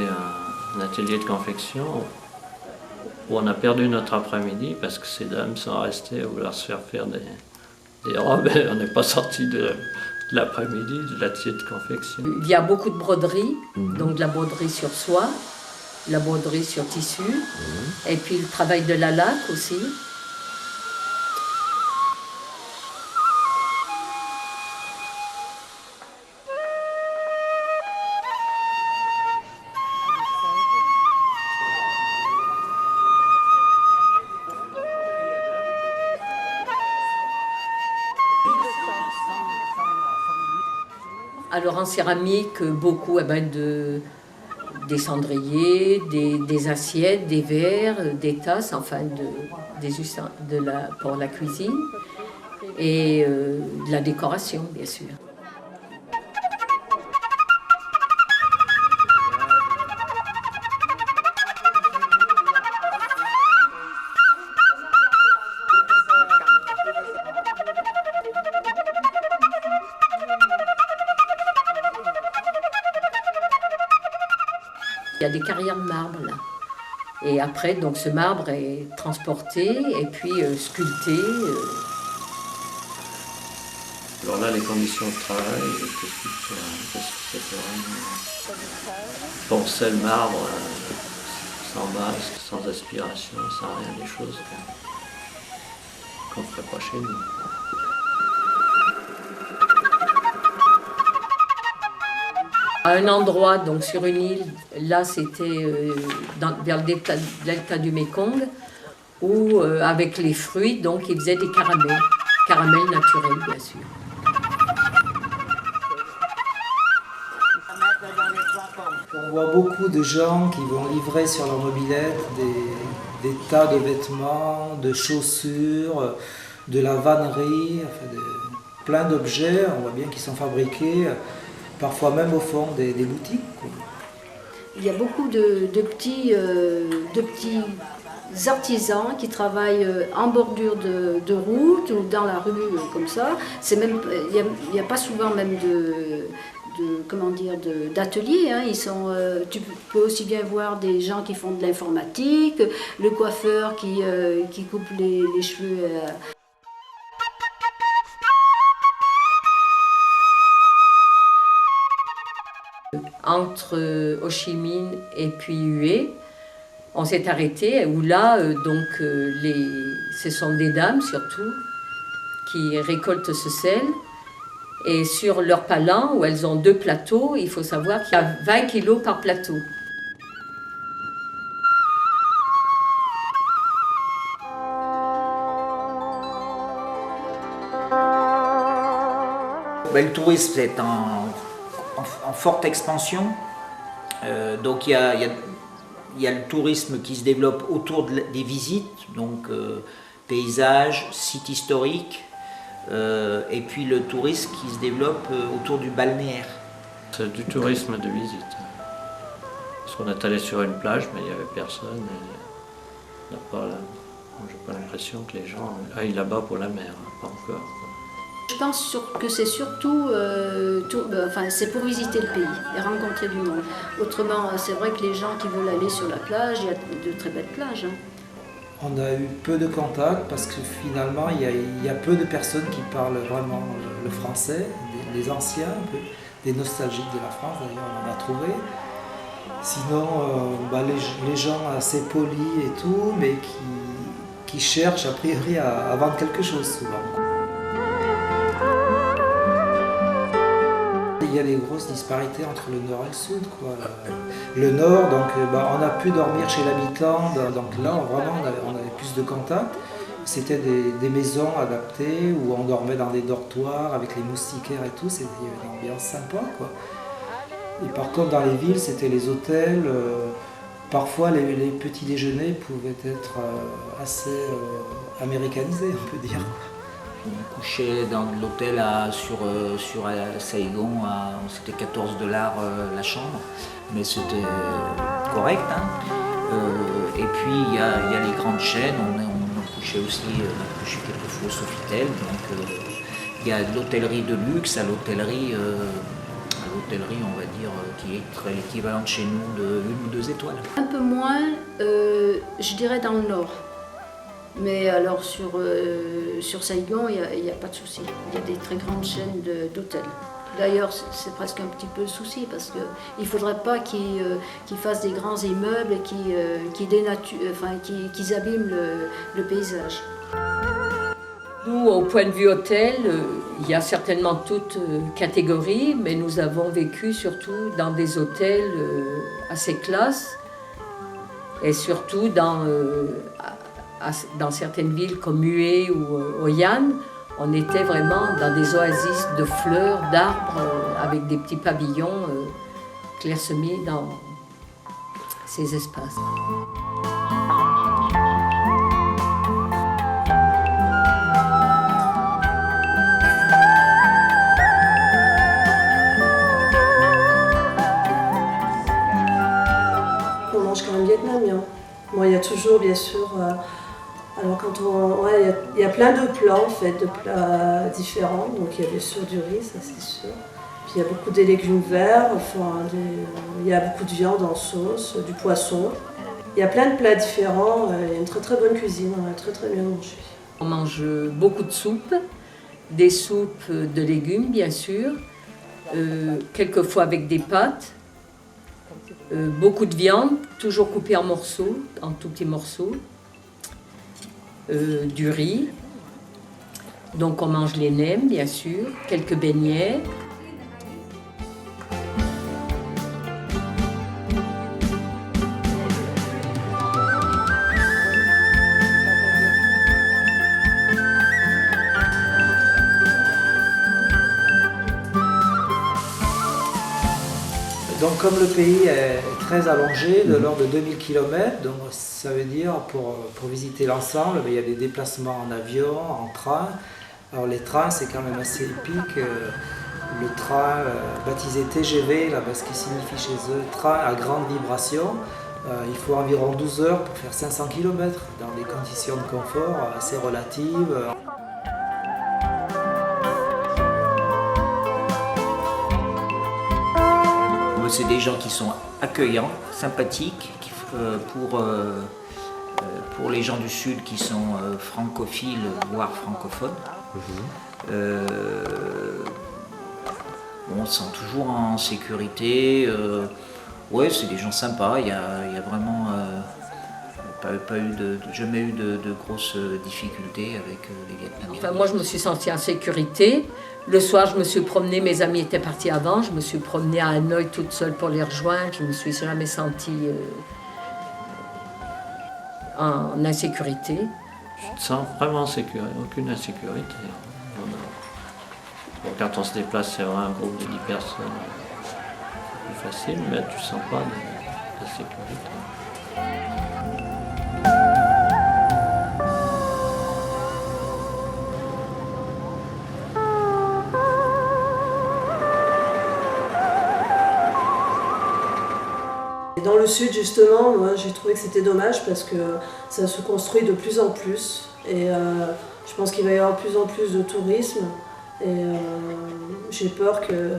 [SPEAKER 4] un atelier de confection où on a perdu notre après-midi parce que ces dames sont restées à vouloir se faire des robes et on n'est pas sorti de l'après-midi de l'atelier de confection.
[SPEAKER 1] Il y a beaucoup de broderie, donc de la broderie sur soie, la broderie sur tissu, et puis le travail de la laque aussi. Alors en céramique, beaucoup des cendriers, des assiettes, des verres, des tasses, enfin pour la cuisine et de la décoration, bien sûr. Il y a des carrières de marbre là. Et après, donc ce marbre est transporté et puis sculpté.
[SPEAKER 4] Alors là, les conditions de travail, qu'est-ce que c'est vraiment poncer le marbre sans masque, sans aspiration, sans rien, des choses qu'on ne ferait pas chez nous.
[SPEAKER 1] À un endroit, donc sur une île, là c'était vers le delta du Mékong, où avec les fruits, donc ils faisaient des caramels naturels bien sûr.
[SPEAKER 2] On voit beaucoup de gens qui vont livrer sur leur mobilette des tas de vêtements, de chaussures, de la vannerie, enfin plein d'objets, on voit bien qu'ils sont fabriqués. Parfois même au fond des boutiques.
[SPEAKER 6] Il y a beaucoup de petits artisans qui travaillent en bordure de route ou dans la rue comme ça. Il n'y a pas souvent même d'ateliers. Hein. Tu peux aussi bien voir des gens qui font de l'informatique, le coiffeur qui coupe les cheveux.
[SPEAKER 1] Entre Ho Chi Minh et puis Hue, on s'est arrêté où là, ce sont des dames surtout qui récoltent ce sel. Et sur leur palan, où elles ont 2 plateaux, il faut savoir qu'il y a 20 kilos par plateau.
[SPEAKER 5] Le tourisme est en forte expansion, donc il y a le tourisme qui se développe autour des visites, donc paysages, sites historiques, et puis le tourisme qui se développe autour du balnéaire.
[SPEAKER 4] C'est du tourisme de visite. Parce qu'on est allé sur une plage, mais il n'y avait personne. Et j'ai pas l'impression que les gens aillent là-bas pour la mer, pas encore.
[SPEAKER 6] Je pense que c'est surtout c'est pour visiter le pays et rencontrer du monde. Autrement, c'est vrai que les gens qui veulent aller sur la plage, il y a de très belles plages. Hein.
[SPEAKER 2] On a eu peu de contacts parce que finalement, il y a peu de personnes qui parlent vraiment le français, des anciens, des nostalgiques de la France, d'ailleurs, on en a trouvé. Sinon, les gens assez polis et tout, mais qui cherchent a priori à vendre quelque chose souvent. Il y a des grosses disparités entre le nord et le sud. Le nord, donc, on a pu dormir chez l'habitant, donc là on avait plus de contacts. C'était des maisons adaptées où on dormait dans des dortoirs avec les moustiquaires et tout, il y avait une ambiance sympa. Quoi. Et par contre dans les villes c'était les hôtels, parfois les petits déjeuners pouvaient être assez américanisés on peut dire.
[SPEAKER 5] On couchait dans l'hôtel sur Saigon, c'était $14 la chambre, mais c'était correct. Hein. Et puis il y a les grandes chaînes, on couchait aussi, on a couché quelquefois au Sofitel, donc il y a de l'hôtellerie de luxe à l'hôtellerie, on va dire, qui est l'équivalent de chez nous de 1 ou 2 étoiles.
[SPEAKER 6] Un peu moins, je dirais dans le nord. Mais alors sur Saigon, il n'y a pas de souci. Il y a des très grandes chaînes d'hôtels. D'ailleurs, c'est presque un petit peu le souci parce qu'il ne faudrait pas qu'ils fassent des grands immeubles et qu'ils abîment le paysage.
[SPEAKER 1] Nous, au point de vue hôtel, il y a certainement toutes catégories, mais nous avons vécu surtout dans des hôtels assez classes et surtout dans certaines villes comme Hue ou Hoi An, on était vraiment dans des oasis de fleurs, d'arbres, avec des petits pavillons clairsemés dans ces espaces.
[SPEAKER 3] On mange quand même vietnamien. Bon, il y a toujours, bien sûr, alors il y a plein de plats en fait, de plats différents. Donc il y a bien sûr du riz, ça c'est sûr. Puis il y a beaucoup de légumes verts, il y a beaucoup de viande en sauce, du poisson. Il y a plein de plats différents, il y a une très très bonne cuisine, on a très très bien mangé.
[SPEAKER 1] On mange beaucoup de soupes, des soupes de légumes bien sûr, quelquefois avec des pâtes, beaucoup de viande, toujours coupée en morceaux, en tout petits morceaux, du riz, donc on mange les nems bien sûr, quelques beignets.
[SPEAKER 2] Donc comme le pays est très allongé, de l'ordre de 2000 km, donc ça veut dire pour visiter l'ensemble, il y a des déplacements en avion, en train. Alors les trains c'est quand même assez épique. Le train baptisé TGV, là, ce qui signifie chez eux train à grande vibration, il faut environ 12 heures pour faire 500 km dans des conditions de confort assez relatives.
[SPEAKER 5] C'est des gens qui sont accueillants, sympathiques, pour les gens du Sud qui sont francophiles, voire francophones. On se sent toujours en sécurité. Ouais, c'est des gens sympas. Il y a vraiment jamais eu de grosses difficultés avec les Vietnamiens.
[SPEAKER 1] Enfin, moi, je me suis sentie en sécurité. Le soir, je me suis promenée, mes amis étaient partis avant, je me suis promenée à Hanoï toute seule pour les rejoindre. Je ne me suis jamais sentie en insécurité.
[SPEAKER 4] Tu te sens vraiment en sécurité, aucune insécurité. Bon, quand on se déplace, c'est vraiment un groupe de 10 personnes. C'est plus facile, mais tu ne sens pas de sécurité.
[SPEAKER 3] Dans le sud, justement, moi j'ai trouvé que c'était dommage parce que ça se construit de plus en plus. Et je pense qu'il va y avoir de plus en plus de tourisme. Et j'ai peur que,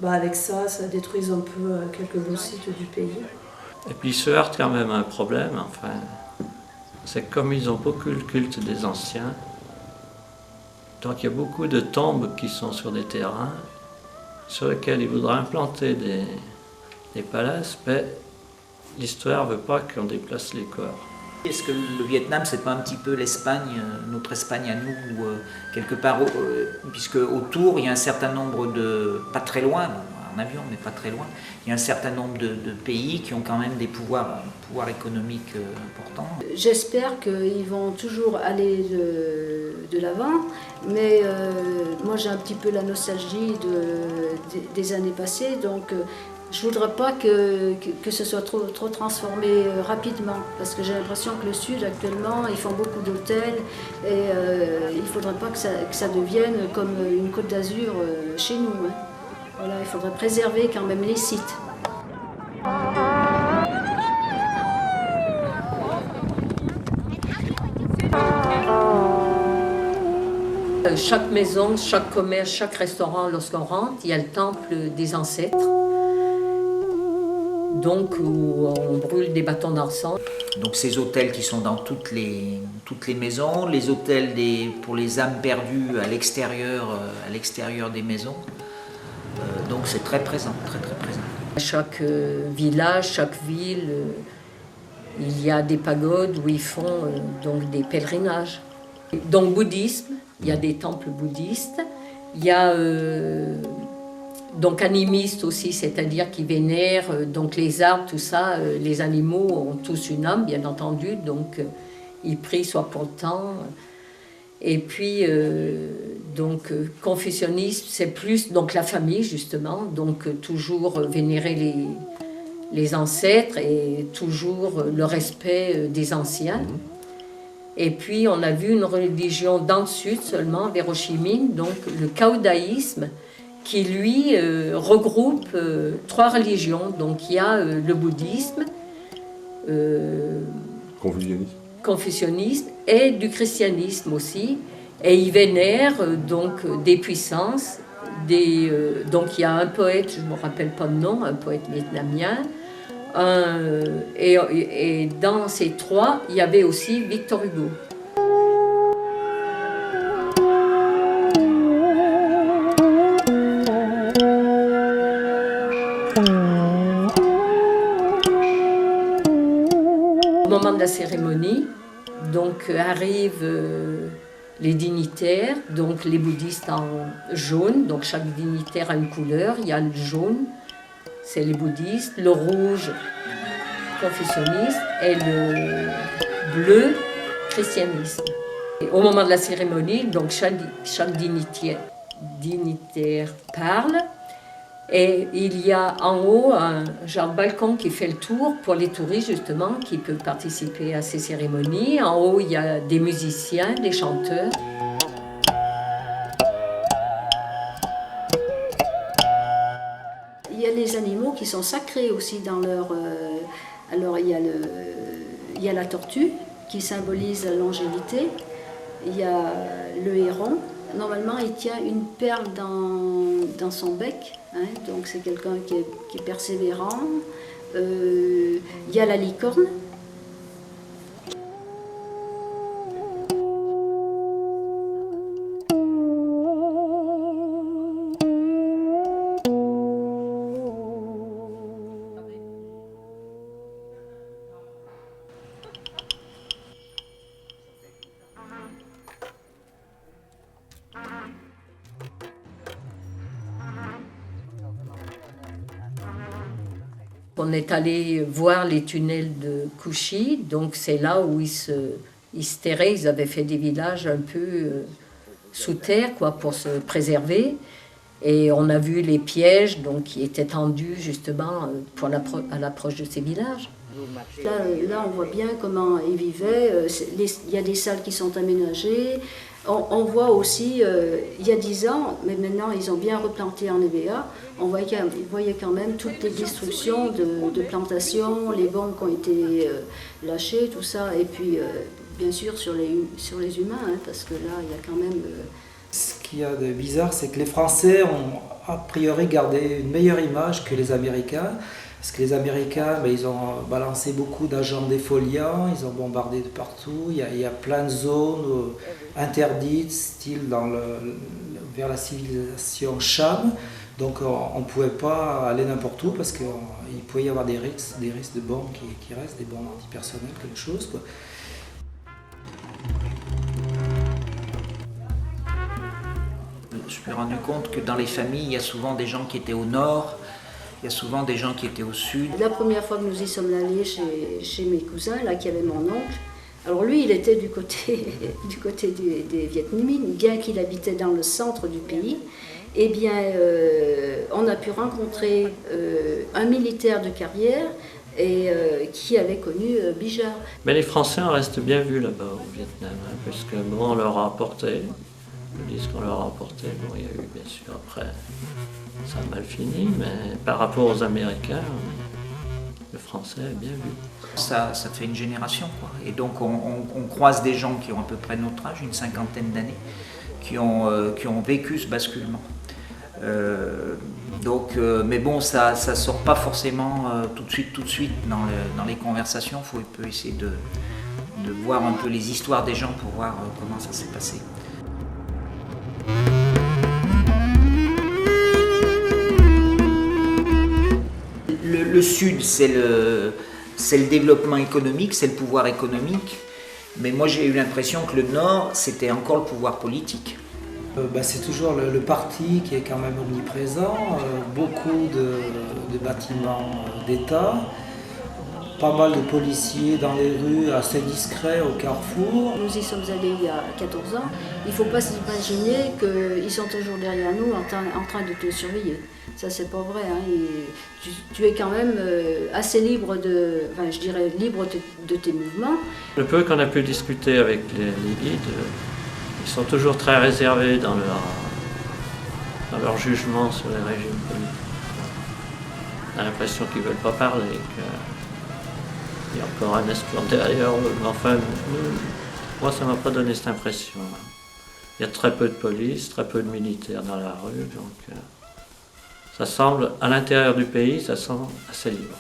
[SPEAKER 3] avec ça détruise un peu quelques beaux sites du pays.
[SPEAKER 4] Et puis ils se heurtent quand même à un problème, enfin. C'est que comme ils ont beaucoup le culte des anciens, donc il y a beaucoup de tombes qui sont sur des terrains sur lesquels ils voudraient implanter des palaces, mais l'histoire ne veut pas qu'on déplace les corps.
[SPEAKER 5] Est-ce que le Vietnam, c'est pas un petit peu l'Espagne, notre Espagne à nous, quelque part, puisque autour, il y a un certain nombre de, pas très loin, en avion, mais pas très loin, il y a un certain nombre de pays qui ont quand même des pouvoirs économiques importants.
[SPEAKER 6] J'espère qu'ils vont toujours aller de l'avant, mais moi j'ai un petit peu la nostalgie des années passées, donc je ne voudrais pas que ce soit trop transformé rapidement, parce que j'ai l'impression que le Sud actuellement, ils font beaucoup d'hôtels et il ne faudrait pas que ça devienne comme une Côte d'Azur chez nous. Hein. Voilà, il faudrait préserver quand même les sites.
[SPEAKER 1] Chaque maison, chaque commerce, chaque restaurant, lorsqu'on rentre, il y a le temple des ancêtres. Donc, où on brûle des bâtons d'encens.
[SPEAKER 5] Donc ces hôtels qui sont dans toutes les maisons, les hôtels pour les âmes perdues à l'extérieur des maisons. Donc c'est très présent, très très présent.
[SPEAKER 1] Chaque village, chaque ville, il y a des pagodes où ils font donc des pèlerinages. Donc bouddhisme, il y a des temples bouddhistes. Il y a donc animistes aussi, c'est-à-dire qui vénèrent donc les arbres, tout ça. Les animaux ont tous une âme, bien entendu, donc ils prient soit pour le temps. Et puis donc confucianisme, c'est plus donc la famille justement, donc toujours vénérer les ancêtres et toujours le respect des anciens. Et puis on a vu une religion dans le sud seulement, vers Ho Chi Minh, donc le caodaïsme, qui lui regroupe 3 religions. Donc il y a le bouddhisme, confucianisme et du christianisme aussi. Et ils vénèrent donc des puissances donc il y a un poète, je ne me rappelle pas le nom, un poète vietnamien, et dans ces trois, il y avait aussi Victor Hugo. Au moment de la cérémonie, donc arrivent les dignitaires, donc les bouddhistes en jaune, donc chaque dignitaire a une couleur, il y a le jaune, c'est les bouddhistes, le rouge, confucianisme, et le bleu, christianisme. Et au moment de la cérémonie, donc chaque dignitaire parle, et il y a en haut un genre de balcon qui fait le tour pour les touristes justement qui peuvent participer à ces cérémonies. En haut, il y a des musiciens, des chanteurs.
[SPEAKER 6] Il y a les animaux qui sont sacrés aussi dans leur... alors il y a la tortue qui symbolise la longévité. Il y a le héron. Normalement, il tient une perle dans son bec, hein, donc c'est quelqu'un qui est persévérant. Il y a la licorne.
[SPEAKER 1] On est allé voir les tunnels de Couchy, donc c'est là où ils se terraient, ils avaient fait des villages un peu sous terre quoi, pour se préserver. Et on a vu les pièges donc, qui étaient tendus justement à l'approche de ces villages.
[SPEAKER 6] Là, on voit bien comment ils vivaient. Il y a des salles qui sont aménagées. On voit aussi, il y a 10 ans, mais maintenant ils ont bien replanté en EVA, on voyait quand même toutes les destructions de plantations, les bombes qui ont été lâchées, tout ça. Et puis, bien sûr, sur les humains, hein, parce que là, il y a quand même...
[SPEAKER 2] Ce qu'il y a de bizarre, c'est que les Français ont a priori gardé une meilleure image que les Américains. Parce que les Américains, ils ont balancé beaucoup d'agents défoliants, ils ont bombardé de partout. Il y a plein de zones interdites, style vers la civilisation Cham. Donc on ne pouvait pas aller n'importe où parce qu'il pouvait y avoir des risques de bombes qui restent, des bombes antipersonnelles, quelque chose, quoi.
[SPEAKER 5] Je me suis rendu compte que dans les familles, il y a souvent des gens qui étaient au nord, il y a souvent des gens qui étaient au sud.
[SPEAKER 6] La première fois que nous y sommes allés chez mes cousins, là, qui avait mon oncle, alors lui, il était du côté des Vietnamiens, bien qu'il habitait dans le centre du pays. Eh bien, on a pu rencontrer un militaire de carrière et qui avait connu Bijard.
[SPEAKER 4] Mais les Français en restent bien vus là-bas au Vietnam, hein, parce que bon, on leur a apporté, ils disent qu'on leur a apporté, bon, il y a eu bien sûr après, ça a mal fini, mais par rapport aux Américains, le Français est bien vu.
[SPEAKER 5] Ça fait une génération, quoi. Et donc on croise des gens qui ont à peu près notre âge, une cinquantaine d'années, qui ont vécu ce basculement. Mais bon, ça sort pas forcément tout de suite dans les conversations. Il faut essayer de voir un peu les histoires des gens pour voir comment ça s'est passé. Le Sud, c'est le développement économique, c'est le pouvoir économique. Mais moi, j'ai eu l'impression que le Nord, c'était encore le pouvoir politique.
[SPEAKER 2] C'est toujours le parti qui est quand même omniprésent, beaucoup de bâtiments d'État, pas mal de policiers dans les rues, assez discrets au carrefour.
[SPEAKER 6] Nous y sommes allés il y a 14 ans. Il ne faut pas s'imaginer qu'ils sont toujours derrière nous en train de te surveiller. Ça, c'est pas vrai. Hein. Tu es quand même assez libre libre de tes mouvements.
[SPEAKER 4] Le peu qu'on a pu discuter avec les guides, ils sont toujours très réservés dans leur jugement sur les régimes politiques. On a l'impression qu'ils ne veulent pas parler, qu'il y a encore un espion derrière eux. Mais enfin, moi, ça ne m'a pas donné cette impression. Il y a très peu de police, très peu de militaires dans la rue, donc ça semble, à l'intérieur du pays, ça semble assez libre.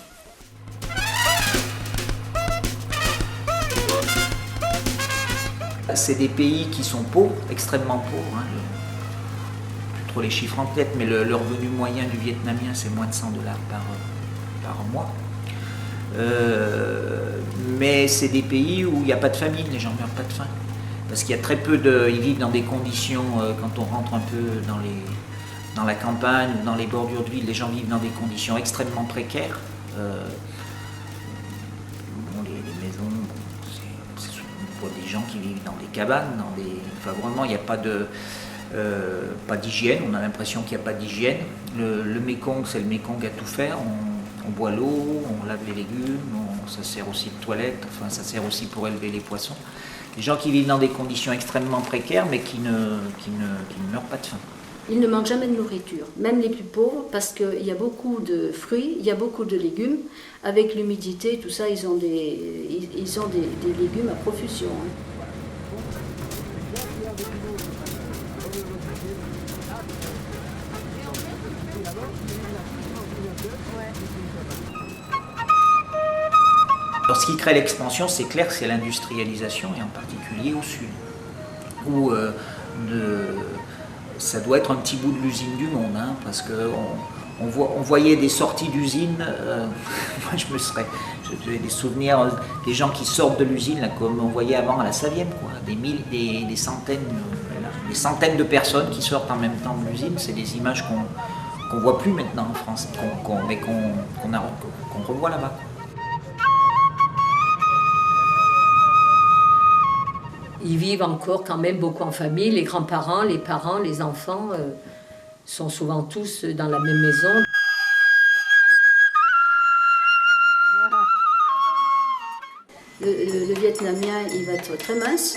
[SPEAKER 5] C'est des pays qui sont pauvres, extrêmement pauvres. Hein. Plus trop les chiffres en tête, mais le revenu moyen du Vietnamien, c'est moins de $100 par mois. Mais c'est des pays où il n'y a pas de famine, les gens ne meurent pas de faim. Parce qu'il y a très peu de... Ils vivent dans des conditions, quand on rentre un peu dans la campagne, dans les bordures de ville, les gens vivent dans des conditions extrêmement précaires. Les maisons, on voit des gens qui vivent dans des cabanes, enfin vraiment il n'y a pas d'hygiène, on a l'impression qu'il n'y a pas d'hygiène. Le Mékong, c'est le Mékong à tout faire, on boit l'eau, on lave les légumes, ça sert aussi de toilette, enfin ça sert aussi pour élever les poissons. Des gens qui vivent dans des conditions extrêmement précaires mais qui ne meurent pas de faim.
[SPEAKER 6] Ils ne manquent jamais de nourriture, même les plus pauvres, parce qu'il y a beaucoup de fruits, il y a beaucoup de légumes. Avec l'humidité, tout ça, ils ont des légumes à profusion.
[SPEAKER 5] Alors, ce qui crée l'expansion, c'est clair, c'est l'industrialisation, et en particulier au sud, où ça doit être un petit bout de l'usine du monde, hein, parce qu'on voyait des sorties d'usine, moi j'ai des souvenirs des gens qui sortent de l'usine, là, comme on voyait avant à la Savième, quoi, des centaines de personnes qui sortent en même temps de l'usine, c'est des images qu'on voit plus maintenant en France, mais qu'on revoit là-bas.
[SPEAKER 1] Ils vivent encore quand même beaucoup en famille, les grands-parents, les parents, les enfants sont souvent tous dans la même maison.
[SPEAKER 6] Le Vietnamien, il va être très mince.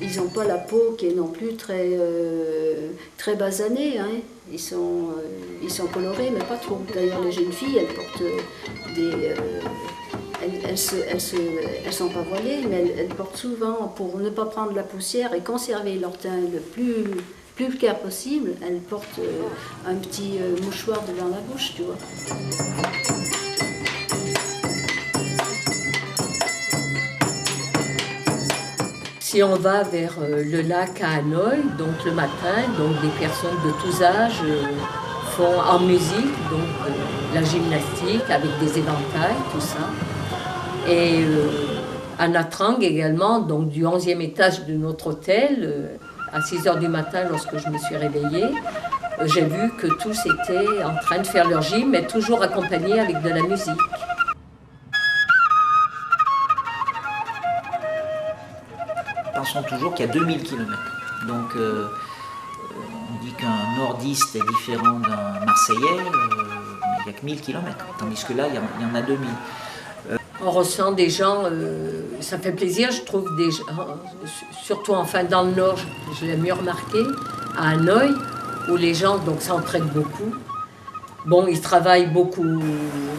[SPEAKER 6] Ils n'ont pas la peau qui est non plus très basanée. Hein. Ils sont colorés, mais pas trop. D'ailleurs, les jeunes filles, elles portent des... Elles sont pas voilées, mais elles portent souvent, pour ne pas prendre la poussière et conserver leur teint le plus clair possible, elles portent un petit mouchoir devant la bouche, tu vois.
[SPEAKER 1] Si on va vers le lac à Hanoï, donc le matin, donc des personnes de tous âges font en musique, donc la gymnastique avec des éventails, tout ça. Et à Nha Trang également, donc du 11e étage de notre hôtel, à 6h du matin lorsque je me suis réveillée, j'ai vu que tous étaient en train de faire leur gym, mais toujours accompagnés avec de la musique.
[SPEAKER 5] Pensons toujours qu'il y a 2000 km. Donc on dit qu'un nordiste est différent d'un Marseillais, mais il n'y a que 1000 km, tandis que là, il y en a 2000.
[SPEAKER 1] On ressent des gens, ça fait plaisir, je trouve, des gens, surtout enfin dans le Nord, je l'ai mieux remarqué, à Hanoï, où les gens s'entraident beaucoup. Bon, ils travaillent beaucoup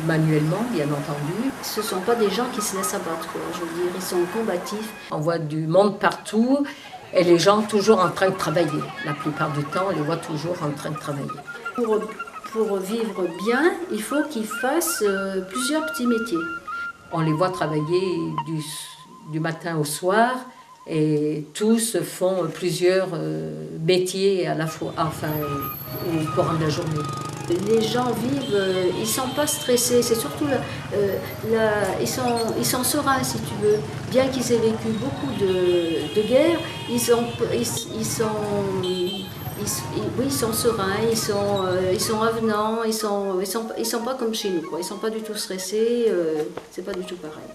[SPEAKER 1] manuellement, bien entendu.
[SPEAKER 6] Ce ne sont pas des gens qui se laissent abattre, quoi, je veux dire, ils sont combatifs.
[SPEAKER 1] On voit du monde partout et les gens toujours en train de travailler. La plupart du temps, on les voit toujours en train de travailler.
[SPEAKER 6] Pour vivre bien, il faut qu'ils fassent plusieurs petits métiers.
[SPEAKER 1] On les voit travailler du matin au soir et tous font plusieurs métiers à la fois, enfin, au courant de la journée.
[SPEAKER 6] Les gens vivent, ils ne sont pas stressés, c'est surtout ils sont sereins si tu veux. Bien qu'ils aient vécu beaucoup de guerres, ils sont sereins, ils sont avenants, ils sont pas comme chez nous, quoi. Ils sont pas du tout stressés, c'est pas du tout pareil.